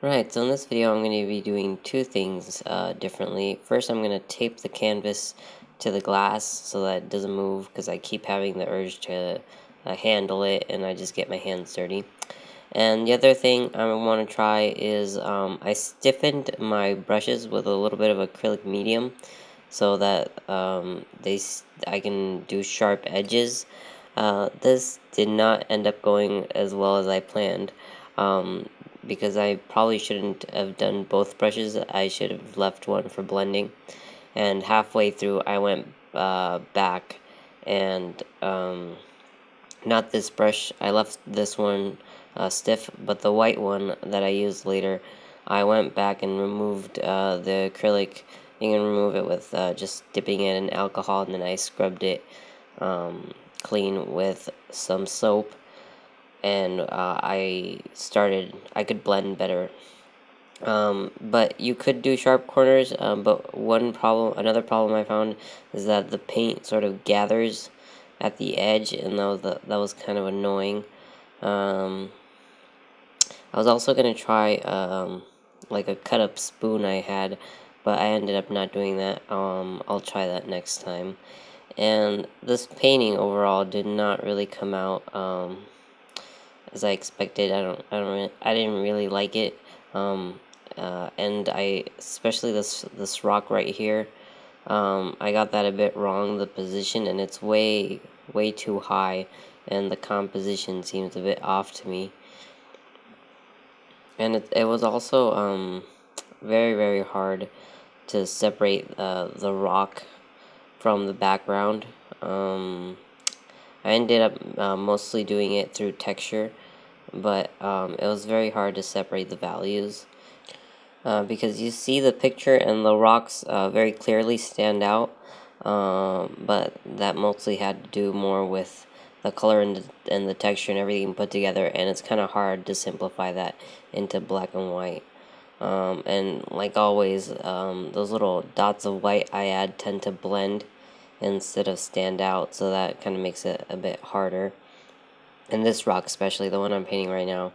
Right, so in this video I'm going to be doing two things differently. First, I'm going to tape the canvas to the glass so that it doesn't move, because I keep having the urge to handle it and I just get my hands dirty. And the other thing I want to try is I stiffened my brushes with a little bit of acrylic medium so that I can do sharp edges. This did not end up going as well as I planned. Because I probably shouldn't have done both brushes. I should have left one for blending. And halfway through, I went back and not this brush. I left this one stiff, but the white one that I used later, I went back and removed the acrylic. You can remove it with just dipping it in alcohol, and then I scrubbed it clean with some soap, and I could blend better. But you could do sharp corners, but another problem I found is that the paint sort of gathers at the edge, and that was kind of annoying. I was also gonna try like a cut up spoon I had, but I ended up not doing that. I'll try that next time. And this painting overall did not really come out as I expected. I didn't really like it. And especially this rock right here, I got that a bit wrong, the position, and it's way too high, and the composition seems a bit off to me. And it was also very hard to separate the rock from the background. I ended up mostly doing it through texture, but it was very hard to separate the values because you see the picture and the rocks very clearly stand out, but that mostly had to do more with the color and the texture and everything put together, and it's kind of hard to simplify that into black and white. And like always, those little dots of white I add tend to blend instead of stand out, so that kind of makes it a bit harder. And this rock, especially the one I'm painting right now,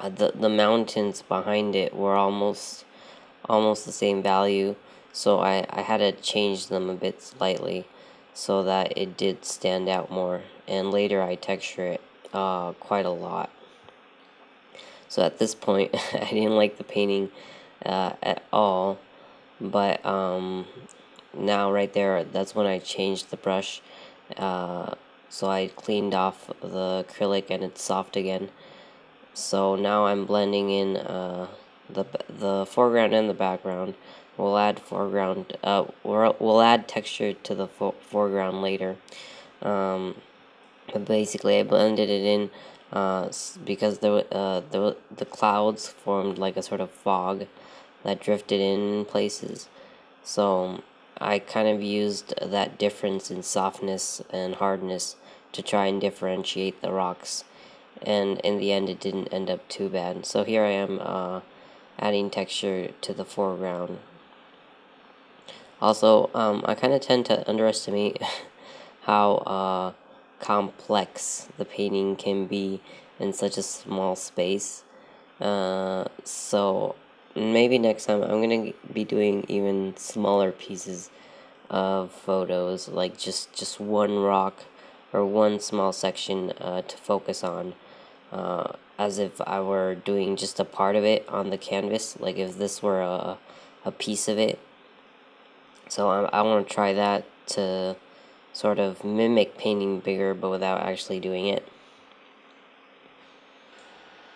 the mountains behind it were almost the same value, so I had to change them a bit slightly so that it did stand out more, and later I texture it quite a lot. So at this point I didn't like the painting at all, but now right there, that's when I changed the brush, so I cleaned off the acrylic and it's soft again. So now I'm blending in the foreground and the background. We'll add we'll add texture to the foreground later. But basically, I blended it in because the clouds formed like a sort of fog that drifted in places. So I kind of used that difference in softness and hardness to try and differentiate the rocks, and in the end it didn't end up too bad. So here I am adding texture to the foreground. Also, I kind of tend to underestimate how complex the painting can be in such a small space. So maybe next time I'm gonna be doing even smaller pieces of photos, like just one rock or one small section to focus on, as if I were doing just a part of it on the canvas, like if this were a piece of it. So I want to try that to sort of mimic painting bigger, but without actually doing it.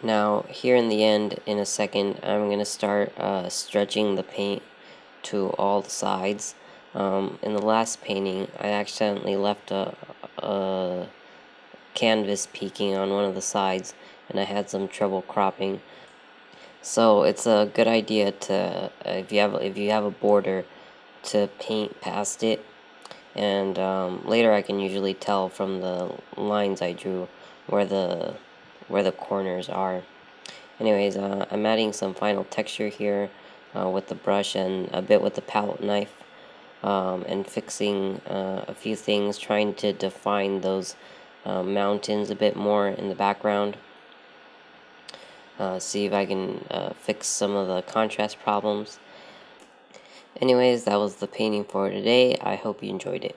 Now, here in the end, in a second, I'm going to start stretching the paint to all the sides. In the last painting, I accidentally left a canvas peeking on one of the sides, and I had some trouble cropping. So it's a good idea to, if you have a border, to paint past it, and later I can usually tell from the lines I drew where the corners are. Anyways, I'm adding some final texture here with the brush and a bit with the palette knife, and fixing a few things, trying to define those mountains a bit more in the background. see if I can fix some of the contrast problems. Anyways, that was the painting for today. I hope you enjoyed it.